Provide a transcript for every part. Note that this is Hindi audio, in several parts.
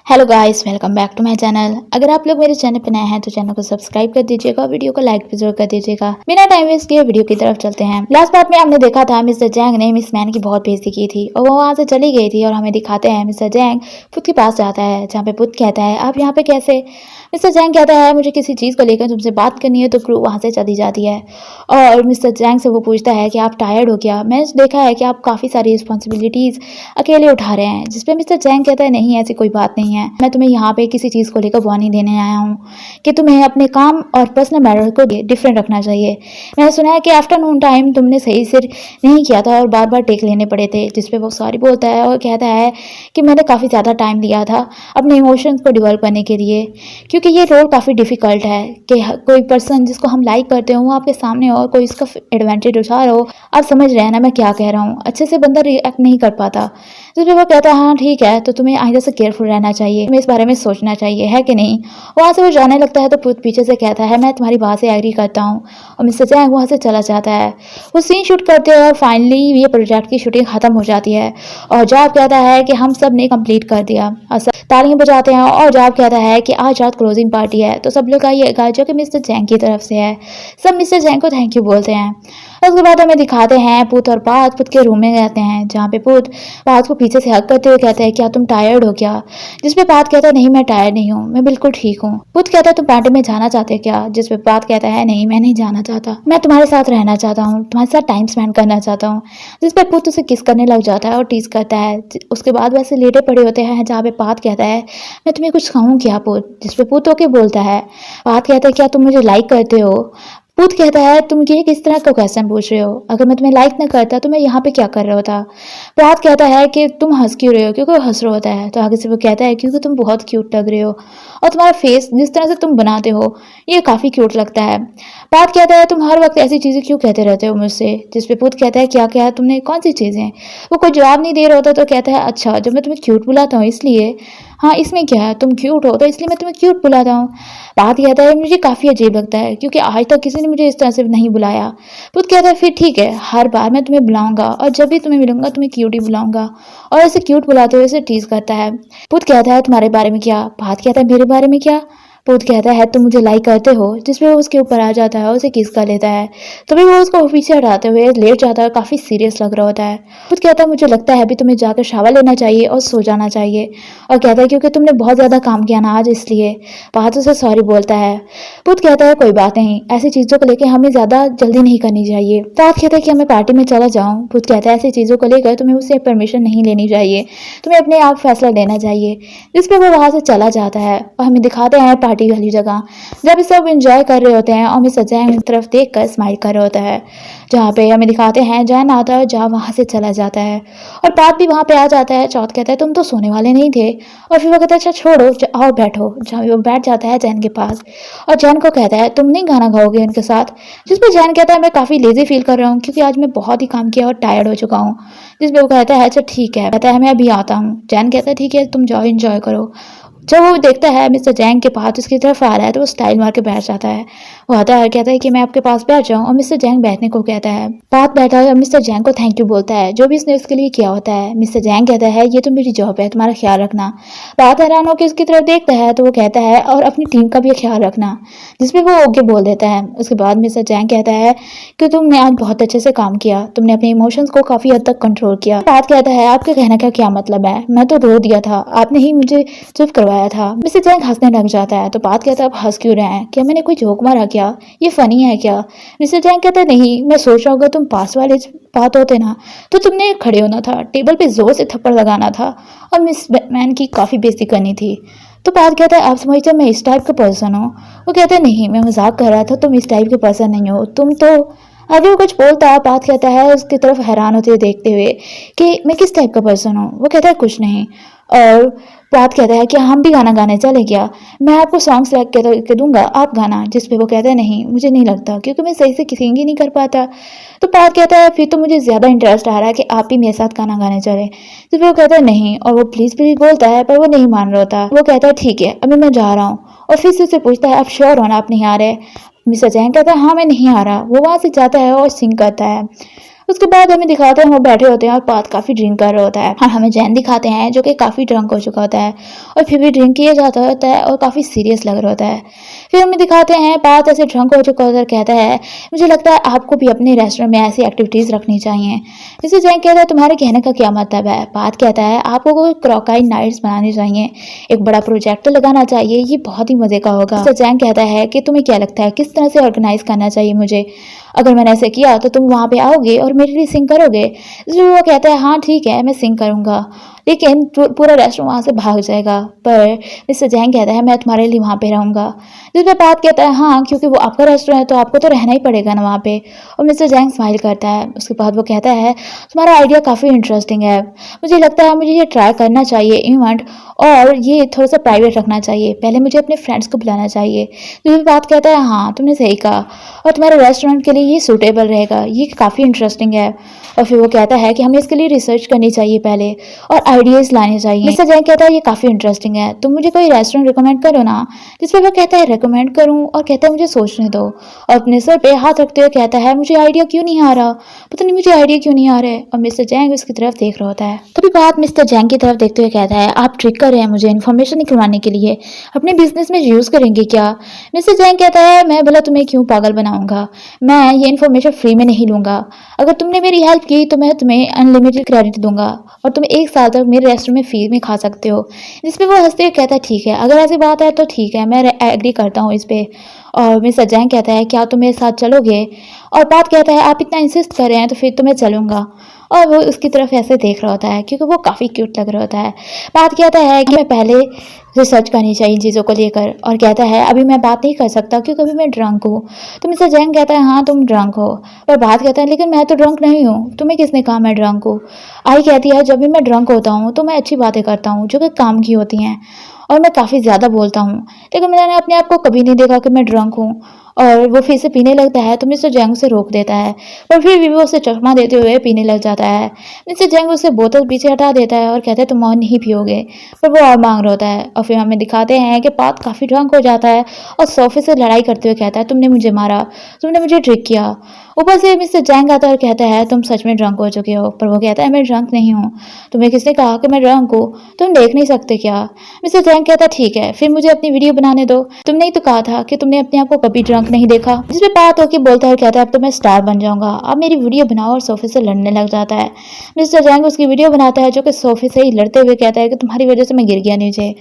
Hello guys, welcome back to my channel. अगर आप लोग मेरे चैनल पर नए हैं तो चैनल को सब्सक्राइब कर दीजिएगा, वीडियो को लाइक भी जरूर कर दीजिएगा। बिना टाइम वेस्ट किए वीडियो की तरफ चलते हैं। लास्ट पार्ट में आपने देखा था मिस्टर जैंग ने मिस मैन की बहुत बेइज्जती की थी और वो वहां से चली गई थी और हमें दिखाते हैं मिस्टर जैंग पुत के पास जाता है, जहाँ पे पुत कहता है आप यहाँ पे कैसे। मिस्टर जैंग कहता है मुझे किसी चीज़ को लेकर तुमसे बात करनी है, तो क्रू वहाँ से चली जाती है और मिस्टर जैंग से वो पूछता है कि आप टायर्ड हो क्या, मैंने देखा है कि आप काफ़ी सारी रिस्पॉन्सिबिलिटीज़ अकेले उठा रहे हैं। जिसपे मिस्टर जैंग कहता है नहीं, ऐसी कोई बात नहीं है, मैं तुम्हें यहाँ पे किसी चीज़ को लेकर वार्निंग देने आया हूँ कि तुम्हें अपने काम और पर्सनल मैटर को डिफरेंट रखना चाहिए। मैंने सुना है कि आफ्टरनून टाइम तुमने सही से नहीं किया था और बार बार टेक लेने पड़े थे। जिसपे वो सॉरी बोलता है और कहता है कि मैंने काफ़ी ज़्यादा टाइम लिया था अपने इमोशंस को डेवलप करने के लिए, क्योंकि ये रोल काफ़ी डिफ़िकल्ट है कि कोई पर्सन जिसको हम लाइक करते हो वो आपके सामने हो और कोई इसका एडवांटेज उठा रहा हो। आप समझ रहे हैं ना मैं क्या कह रहा हूँ। अच्छे से बंदा रिएक्ट नहीं कर पाता। तो फिर वो कहता है हाँ ठीक है, तो तुम्हें आइंदा से केयरफुल रहना चाहिए, तुम्हें इस बारे में सोचना चाहिए, है कि नहीं। वहाँ से वो जाने लगता है तो पुत पीछे से कहता है मैं तुम्हारी बात से एग्री करता हूँ और मिस्टर जैंग वहाँ से चला जाता है। वो सीन शूट करते हैं और फाइनली ये प्रोजेक्ट की शूटिंग खत्म हो जाती है और जाब कहता है कि हम सब ने कंप्लीट कर दिया और सब तालियां बजाते हैं और जाब कहता है कि आज रात क्लोजिंग पार्टी है तो सब लोग आइएगा, जो कि मिस्टर जैंग की तरफ से है। सब मिस्टर जैंग को थैंक यू बोलते हैं। उसके बाद हमें दिखाते हैं पुत और पात पुत के रूम में रहते हैं, जहाँ पे पुत पात को पीछे से हक करते हुए कहते हैं क्या तुम टायर्ड हो क्या। जिसपे पात कहता है नहीं मैं टायर्ड नहीं हूँ, मैं बिल्कुल ठीक हूँ। पुत कहता है तुम पार्टी में जाना चाहते हो क्या। जिसपे पात कहता है नहीं मैं नहीं जाना चाहता, मैं तुम्हारे साथ रहना चाहता हूँ, तुम्हारे साथ टाइम स्पेंड करना चाहता हूँ। जिसपे पुत उसे किस करने लग जाता है और टीज करता है। उसके बाद वैसे लेटे पड़े होते हैं जहाँ पे पात कहता है मैं तुम्हें कुछ कहूँ क्या पुत। जिसपे पुत होके बोलता है, पात कहता है क्या तुम मुझे लाइक करते हो। पुत कहता है तुम ये किस तरह का क्वेश्चन पूछ रहे हो, अगर मैं तुम्हें लाइक ना करता तो मैं यहाँ पे क्या कर रहा होता। पात कहता है कि तुम हंस क्यों रहे हो, क्योंकि वो हंस रहा होता है। तो आगे से वो कहता है क्योंकि तुम बहुत क्यूट लग रहे हो और तुम्हारा फेस जिस तरह से तुम बनाते हो ये काफ़ी क्यूट लगता है। पात कहता है तुम हर वक्त ऐसी चीज़ें क्यों कहते रहते हो मुझसे। जिसपे पुत कहता है क्या क्या तुमने कौन सी चीज़ें। वो कोई जवाब नहीं दे रहा होता तो कहता है अच्छा जब मैं तुम्हें क्यूट बुलाता हूँ इसलिए, हाँ इसमें क्या है, तुम क्यूट हो तो इसलिए मैं तुम्हें क्यूट बुलाता हूँ। बात कहता है मुझे काफ़ी अजीब लगता है क्योंकि आज तक किसी ने मुझे इस तरह से नहीं बुलाया। पुत कहता है फिर ठीक है, हर बार मैं तुम्हें बुलाऊंगा और जब भी तुम्हें मिलूंगा तुम्हें क्यूट ही बुलाऊंगा। और ऐसे क्यूट बुलाते हुए इसे टीज करता है। पुत कहता है तुम्हारे बारे में क्या। बात कहता है मेरे बारे में क्या। पुत कहता है तुम मुझे लाइक करते हो। जिसपे वो उसके ऊपर आ जाता है और उसे किस कर लेता है। तभी वो उसको पीछे हटाते हुए लेट जाता है, काफ़ी सीरियस लग रहा होता है। पुत कहता है मुझे लगता है अभी तुम्हें जाकर शावर लेना चाहिए और सो जाना चाहिए। और कहता है क्योंकि तुमने बहुत ज़्यादा काम किया ना आज इसलिए। पात उसे सॉरी बोलता है। पुत कहता है कोई बात नहीं, ऐसी चीज़ों को लेकर हमें ज़्यादा जल्दी नहीं करनी चाहिए। पात कहता है कि हमें पार्टी में चला जाऊँ। पुत कहता है ऐसी चीज़ों को लेकर तुम्हें उससे परमिशन नहीं लेनी चाहिए, तुम्हें अपने आप फैसला लेना चाहिए। जिस पर वो वहाँ से चला जाता है और हमें दिखाते हैं पार्टी वाली जगह जब सब एंजॉय कर रहे होते हैं और मिस्टर जैंग की तरफ देख कर स्माइल कर रहा होता है, जहाँ पे हमें दिखाते हैं जैन आता है जहाँ वहाँ से चला जाता है और पात भी वहाँ पे आ जाता है। चौथ कहता है तुम तो सोने वाले नहीं थे और फिर वो कहता है अच्छा छोड़ो आओ बैठो। जहाँ वो बैठ जाता है जैन के पास और जैन को कहता है तुम नहीं गाना गाओगे उनके साथ। जिस पर जैन कहता है मैं काफ़ी लेजी फील कर रहा हूँ क्योंकि आज मैं बहुत ही काम किया और टायर्ड हो चुका हूँ। जिस पर वो कहता है अच्छा ठीक है, कहता है मैं अभी आता हूँ। जैन कहता है ठीक है तुम जाओ एंजॉय करो। जब वो देखता है मिस्टर जैंग के पास उसकी तरफ आ रहा है तो वो स्टाइल मार के बैठ जाता है। वो आता है कहता है कि मैं आपके पास बैठ जाऊँ और मिस्टर जैंग बैठने को कहता है। पात बैठा है और मिस्टर जैंग को थैंक यू बोलता है जो भी इसने उसके लिए किया होता है। मिस्टर जैंग कहता है ये तो मेरी जॉब है, तुम्हारा ख्याल रखना। पात हैरान होकर उसकी तरफ देखता है तो वो कहता है और अपनी टीम का भी ख्याल रखना। जिसपे वो ओके बोल देता है। उसके बाद मिस्टर जैंग कहता है कि तुमने आज बहुत अच्छे से काम किया, तुमने अपने इमोशंस को काफ़ी हद तक कंट्रोल किया। पात कहता है आपके कहने का क्या मतलब है, मैं तो रो दिया था, आपने ही मुझे चुप करवाया था। मिस्टर जैंग हंसने लग जाता है तो पात कहता है आप हंस क्यों रहे हैं, क्या मैंने कोई जोक मारा क्या, ये फनी है क्या। मिस्टर जैंग कहता है नहीं, मैं सोच रहा होगा तुम पास वाले बात होते ना तो तुमने खड़े होना था, टेबल पे जोर से थप्पड़ लगाना था और मिस मैन की काफ़ी बेइज्जती करनी थी। तो पात कहता है आप समझते हो मैं इस टाइप का पर्सन हूँ। वो कहता है नहीं मैं मजाक कर रहा था, तुम इस टाइप के पर्सन नहीं हो, तुम तो। आगे वो कुछ बोलता है, पात कहता है उसकी तरफ हैरान होते हुए देखते हुए कि मैं किस टाइप का पर्सन हूँ। वो कहता है कुछ नहीं। और पात कहता है कि हम भी गाना गाने चले क्या, मैं आपको सॉन्ग सेलेक्ट करके दूंगा आप गाना। जिस पे वो कहता है नहीं मुझे नहीं लगता क्योंकि मैं सही से सिंग ही नहीं कर पाता। तो पात कहता है फिर तो मुझे ज़्यादा इंटरेस्ट आ रहा है कि आप ही मेरे साथ गाना गाने चले। जिस पे वो कहता है नहीं और वो प्लीज़ प्लीज़ बोलता है पर वो नहीं मान रहा होता। वो कहता है ठीक है अभी मैं जा रहा हूँ और फिर से उससे पूछता है आप श्योर हो ना आप नहीं आ रहे। मिस्टर जैंग कहता है हाँ मैं नहीं आ रहा। वो वहाँ से जाता है और सिंग करता है। उसके बाद हमें दिखाते हैं वो बैठे होते हैं और पात काफी ड्रिंक कर रहा होता है और हमें जैन दिखाते हैं जो कि काफी ड्रंक हो चुका होता है और फिर भी ड्रिंक किया जाता होता है और काफी सीरियस लग रहा होता है। फिर हमें दिखाते हैं पात ऐसे ड्रंक हो चुका होता है, कहता है मुझे लगता है आपको भी अपने रेस्टोरेंट में ऐसी एक्टिविटीज रखनी चाहिए। मिस्टर जैन कहता है तुम्हारे कहने का क्या मतलब है। पात कहता है आपको कोई क्रोकाइल नाइट्स बनानी चाहिए, एक बड़ा प्रोजेक्ट लगाना चाहिए, ये बहुत ही मजे का होगा। मिस्टर जैन कहता है कि तुम्हें क्या लगता है किस तरह से ऑर्गेनाइज करना चाहिए मुझे, अगर मैंने ऐसे किया तो तुम वहां पे आओगे और मेरे लिए सिंग करोगे। इसलिए वो कहता है हाँ ठीक है मैं सिंग करूंगा, लेकिन पूरा रेस्टोरेंट वहां से भाग जाएगा। पर मिस्टर जैन कहता है मैं तुम्हारे लिए वहां पे रहूंगा। जिस पे बात कहता है हाँ क्योंकि वो आपका रेस्टोरेंट है तो आपको तो रहना ही पड़ेगा ना वहाँ पे। और मिस्टर जैंग स्माइल करता है। उसके बाद वो कहता है तुम्हारा आइडिया काफ़ी इंटरेस्टिंग है, मुझे लगता है मुझे ये ट्राई करना चाहिए इवेंट, और ये थोड़ा सा प्राइवेट रखना चाहिए, पहले मुझे अपने फ्रेंड्स को बुलाना चाहिए। जिस पे बात कहता है हाँ तुमने सही कहा और तुम्हारे रेस्टोरेंट के लिए ये सूटेबल रहेगा, ये काफ़ी इंटरेस्टिंग है। और फिर वो कहता है कि हमें इसके लिए रिसर्च करनी चाहिए पहले और आइडियाज़ लाने चाहिए। मिस्टर जैन कहता है ये काफ़ी इंटरेस्टिंग है, तुम मुझे कोई रेस्टोरेंट रिकमेंड करो ना। जिस पर वो कहता है रिकमेंड करूं, और कहता है मुझे सोचने दो, और अपने सर पे हाथ रखते हुए कहता है मुझे आइडिया क्यों नहीं आ रहा, पता नहीं मुझे आइडिया क्यों नहीं आ रहा है। और मिस्टर जैंग उसकी तरफ देख रहा होता है। तभी बात मिस्टर जैंग की तरफ देखते हुए कहता है आप ट्रिक कर रहे हैं मुझे इन्फॉर्मेशन निकलवाने के लिए, अपने बिजनेस में यूज़ करेंगे क्या। मिस्टर जैंग कहता है मैं भला तुम्हें क्यों पागल बनाऊंगा, मैं ये इन्फॉर्मेशन फ्री में नहीं लूंगा, अगर तुमने मेरी हेल्प की तो मैं तुम्हें अनलिमिटेड क्रेडिट दूंगा और तुम एक साल तक मेरे रेस्टोरेंट में फ्री में खा सकते हो। जिस पे वो हंसते हुए कहता है ठीक है अगर ऐसी बात है तो ठीक है मैं एग्री करता हूँ इस पे। और मिस्टर जैंग कहता है क्या तुम मेरे साथ चलोगे, और बात कहता है आप इतना इंसिस्ट कर रहे हैं तो फिर तो मैं चलूंगा। और वो उसकी तरफ ऐसे देख रहा होता है क्योंकि वो काफ़ी क्यूट लग रहा होता है। बात कहता है कि मैं पहले रिसर्च करनी चाहिए इन चीज़ों को लेकर, और कहता है अभी मैं बात नहीं कर सकता क्योंकि अभी मैं ड्रंक हूँ। तो मिस्टर जैंग कहता है हाँ तुम ड्रंक हो, पर बात कहता है लेकिन मैं तो ड्रंक नहीं हूँ, तुम्हें किसने कहा मैं ड्रंक हूँ। आई कहती है जब भी मैं ड्रंक होता हूँ तो मैं अच्छी बातें करता हूँ जो कि काम की होती हैं, और मैं काफ़ी ज़्यादा बोलता हूँ, लेकिन मैंने अपने आप को कभी नहीं देखा कि मैं ड्रंक हूँ। और वो फिर से पीने लगता है तो मिस्टर जैंग उसे रोक देता है, पर फिर भी वो उसे चकमा देते हुए पीने लग जाता है। मिस्टर जैंग उसे बोतल पीछे हटा देता है और कहता है तुम और नहीं पियोगे, पर वो और मांग रहा होता है। और फिर हमें दिखाते हैं कि पात काफ़ी ड्रंक हो जाता है और सोफे से लड़ाई करते हुए कहता है तुमने मुझे मारा, तुमने मुझे ट्रिक किया। ऊपर से मिस्टर जैंग आता है और कहता है तुम सच में ड्रंक हो चुके हो, पर वो कहता है मैं ड्रंक नहीं हूँ, तुम्हें किसने कहा कि मैं ड्रंक हूँ, तुम देख नहीं सकते क्या। मिस्टर जैंग कहता है ठीक है फिर मुझे अपनी वीडियो बनाने दो, तुमने ही तो कहा था कि तुमने अपने आप को कभी ड्रंक नहीं देखा। जिसपे बात होकर बोलता है और कहता है अब तो मैं स्टार बन जाऊंगा, अब मेरी वीडियो बनाओ, और सोफे से लड़ने लग जाता है। मिस्टर जैंग उसकी वीडियो बनाता है जो कि सोफे से ही लड़ते हुए कहता है कि तुम्हारी वजह से मैं गिर गया नीचे।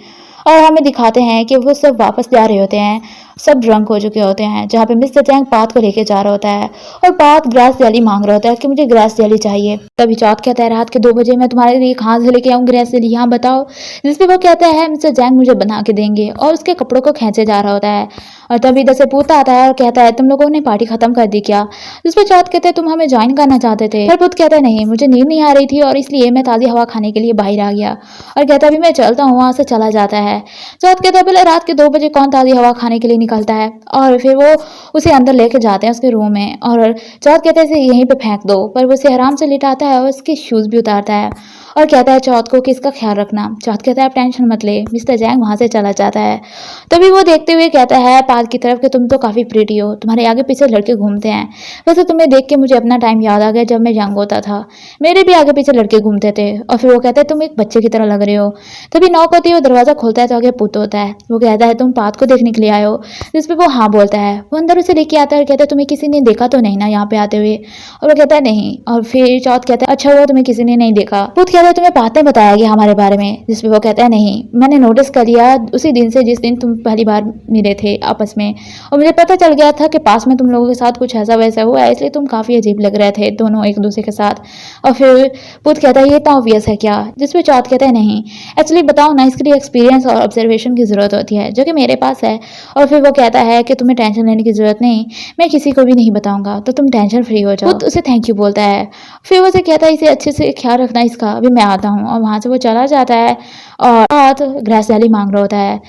और हमें दिखाते हैं कि वो सब वापस जा रहे होते हैं, सब ड्रंक हो चुके होते हैं, जहाँ पे मिस्टर जैंग पात को लेके जा रहा होता है और पात ग्रास जैली मांग रहा होता है कि मुझे ग्रास जैली चाहिए। तभी चौथ कहता है रात के 2 बजे मैं तुम्हारे लिए कहाँ से लेके आऊँ ग्रास जैली, यहाँ बताओ। जिसपे वो कहता है मिस्टर जैंग मुझे बना के देंगे, और उसके कपड़ों को खींचे जा रहा होता है। और तभी इधर से पूत आता है और कहता है तुम लोगों ने पार्टी खत्म कर दी क्या। जिसपे चौथ कहते हैं तुम हमें ज्वाइन करना चाहते थे, पर पुत कहता है नहीं मुझे नींद नहीं आ रही थी और इसलिए मैं ताज़ी हवा खाने के लिए बाहर आ गया, और कहता है अभी मैं चलता हूँ, वहाँ से चला जाता है। चौथ कहता है पहले रात के 2 बजे कौन ताज़ी हवा खाने के लिए निकलता है, और फिर वो उसे अंदर लेके जाते हैं उसके रूम में, और चौथ कहते हैं इसे यहीं पे फेंक दो, पर वो उसे आराम से लिटाता है और उसके शूज़ भी उतारता है और कहता है चौथ को कि इसका ख्याल रखना। चौथ कहता है आप टेंशन मत ले। मिस्टर जैंग वहाँ से चला जाता है। तभी वो देखते हुए कहता है पार्क की तरफ कि तुम तो काफ़ी प्रीटी हो, तुम्हारे आगे पीछे लड़के घूमते हैं। वैसे तुम्हें देख के मुझे अपना टाइम याद आ गया जब मैं यंग होता था, मेरे भी आगे पीछे लड़के घूमते थे। और फिर वो कहता है तुम एक बच्चे की तरह लग रहे हो। तभी नॉक होती है, वो दरवाज़ा खोलता है तो आगे पुत होता है। वो कहता है तुम पात को देखने के लिए आए हो, जिस पर वो हाँ बोलता है। वो अंदर उसे लेके आता है और कहता है तुम्हें किसी ने देखा तो नहीं ना यहाँ पे आते हुए, और वो कहता है नहीं। और फिर चौथ कहता है अच्छा हुआ तुम्हें किसी ने नहीं देखा। पुत कहता है तुम्हें पात ने बताया गया हमारे बारे में, जिस पे वो कहता है नहीं मैंने नोटिस कर लिया उसी दिन से जिस दिन तुम पहली बार मिले थे आपस में, और मुझे पता चल गया था कि पास में तुम लोगों के साथ कुछ ऐसा वैसा हुआ है, इसलिए तुम काफ़ी अजीब लग रहे थे दोनों एक दूसरे के साथ। और फिर पुत कहता है ये तो ऑब्वियस है क्या, जिस पे चौथ कहता है नहीं एक्चुअली बताओ ना, इसके लिए एक्सपीरियंस और ऑब्जर्वेशन की ज़रूरत होती है जो कि मेरे पास है। और फिर वो कहता है कि तुम्हें टेंशन लेने की ज़रूरत नहीं, मैं किसी को भी नहीं बताऊंगा, तो तुम टेंशन फ्री हो जाओ। पुत उसे थैंक यू बोलता है। फिर वो उसे कहता है इसे अच्छे से ख्याल रखना इसका, अभी मैं आता हूँ। और वहाँ से वो चला जाता है और हाथ ग्रास वैली मांग रहा होता है।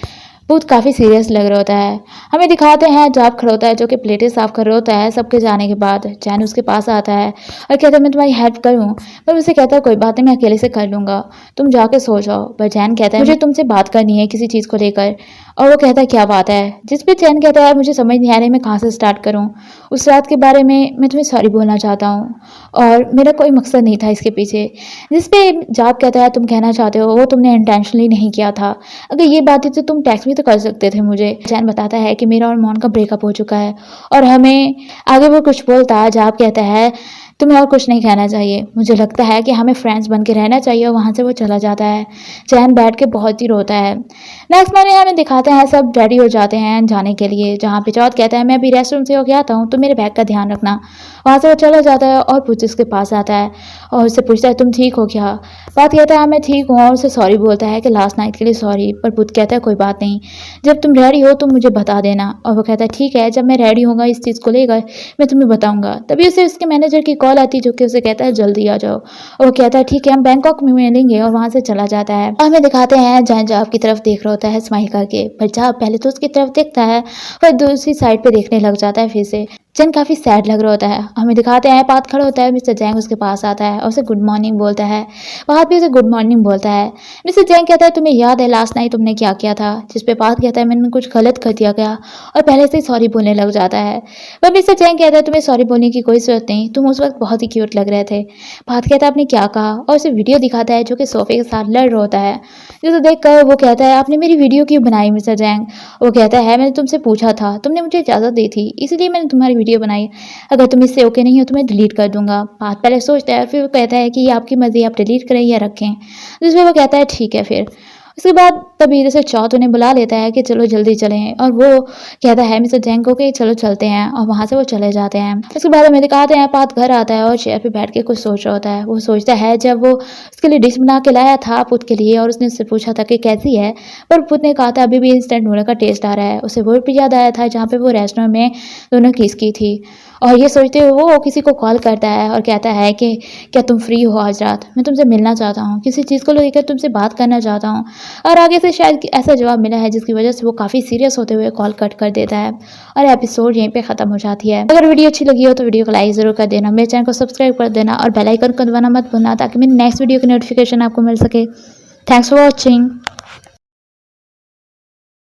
पुत काफ़ी सीरियस लग रहा होता है। हमें दिखाते हैं जाप खड़ा होता है जो कि प्लेटें साफ कर रहा होता है। सबके जाने के बाद चैन उसके पास आता है और कहता है मैं तुम्हारी हेल्प करूं, पर उसे कहता है कोई बात नहीं मैं अकेले से कर लूँगा, तुम जाके सो जाओ। पर चैन कहता है मुझे तुमसे बात करनी है किसी चीज़ को लेकर, और वो कहता है क्या बात है। जिस पे चैन कहता है मुझे समझ नहीं आ रही मैं कहाँ से स्टार्ट करूँ। उस रात के बारे में मैं तुम्हें सॉरी बोलना चाहता हूँ और मेरा कोई मकसद नहीं था इसके पीछे। जिस पे जाप कहता है तुम कहना चाहते हो वो तुमने इंटेंशनली नहीं किया था। अगर ये बात थी तो तुम टेक्स्ट भी तो कर सकते थे मुझे। चैन बताता है कि मेरा और मोहन का ब्रेकअप हो चुका है और हमें आगे वो कुछ बोलता है। जाप कहता है तुम्हें और कुछ नहीं कहना चाहिए, मुझे लगता है कि हमें फ्रेंड्स बन के रहना चाहिए और वहाँ से वो चला जाता है। चैन बैठ के बहुत ही रोता है। नेक्स्ट मॉर्निंग हमें दिखाते हैं सब रेडी हो जाते हैं जाने के लिए, जहाँ पे चौथ कहता है मैं अभी रेस्टरूम से होके आता हूँ तो मेरे बैग का ध्यान रखना। वहाँ से वो चला जाता है और पुत उसके पास आता है और उससे पूछता है तुम ठीक हो क्या। बात कहता है मैं ठीक हूँ और उसे सॉरी बोलता है कि लास्ट नाइट के लिए सॉरी। पर पुत कहता है कोई बात नहीं, जब तुम रेडी हो तो मुझे बता देना। और वो कहता है ठीक है, जब मैं रेडी होऊंगा इस चीज़ को लेकर मैं तुम्हें बताऊंगा। तभी उसे उसके मैनेजर की कॉल आती है जो कि उसे कहता है जल्दी आ जाओ। और वो कहता है ठीक है हम बैंकॉक में मिलेंगे और वहाँ से चला जाता है। और हमें दिखाते हैं जहाँ जाप की तरफ देख रहा होता है स्माइल करके, पर जाप पहले तो उसकी तरफ देखता है पर दूसरी साइड पे देखने लग जाता है फिर से। जन काफ़ी सैड लग रहा होता है। हमें दिखाते हैं पात खड़ा होता है, मिस्टर जैंग उसके पास आता है और उसे गुड मॉर्निंग बोलता है। पात भी उसे गुड मॉर्निंग बोलता है। मिस्टर जैंग कहता है तुम्हें याद है लास्ट नाइट तुमने क्या किया था, जिस पे पात कहता है मैंने कुछ गलत कर दिया गया और पहले से ही सॉरी बोलने लग जाता है। पर मिस्टर जैंग कहता है तुम्हें सॉरी बोलने की कोई जरूरत नहीं, तुम उस वक्त बहुत ही क्यूट लग रहे थे। पात कहता है आपने क्या कहा और उसे वीडियो दिखाता है जो कि सोफे के साथ लड़ रहा होता है। जिसे देख कर वो कहता है आपने मेरी वीडियो क्यों बनाई मिस्टर जैंग। वो कहता है मैंने तुमसे पूछा था, तुमने मुझे इजाज़त दी थी, इसलिए मैंने तुम्हारी वीडियो बनाई। अगर तुम इससे ओके नहीं हो तो मैं डिलीट कर दूंगा। बात पहले सोचता है फिर वो कहता है कि ये आपकी मर्जी, आप डिलीट करें या रखें। जिसमें वो कहता है ठीक है फिर। उसके बाद तभी जैसे चौथ उन्हें बुला लेता है कि चलो जल्दी चलें और वो कहता है मिस्टर जैंग को कि चलो चलते हैं और वहाँ से वो चले जाते हैं। उसके बाद हमें दिखाते हैं पात घर आता है और चेयर पे बैठ के कुछ सोच रहा होता है। वो सोचता है जब वो उसके लिए डिश बना के लाया था पुत के लिए और उसने उससे पूछा था कि कैसी है, पर पुत ने कहा था अभी भी इंस्टेंट नूडल का टेस्ट आ रहा है। उसे वो भी याद आया था जहाँ पे वो रेस्टोरेंट में दोनों किस की थी। और ये सोचते हुए वो किसी को कॉल करता है और कहता है कि क्या तुम फ्री हो आज रात, मैं तुमसे मिलना चाहता हूँ, किसी चीज़ को लेकर तुमसे बात करना चाहता हूँ। और आगे से शायद ऐसा जवाब मिला है जिसकी वजह से वो काफ़ी सीरियस होते हुए कॉल कट कर देता है और एपिसोड यहीं पे ख़त्म हो जाती है। अगर वीडियो अच्छी लगी हो तो वीडियो को लाइक ज़रूर कर देना, मेरे चैनल को सब्सक्राइब कर देना और बेल आइकन को दबाना मत भूलना ताकि मेरी नेक्स्ट वीडियो की नोटिफिकेशन आपको मिल सके। Thanks for watching.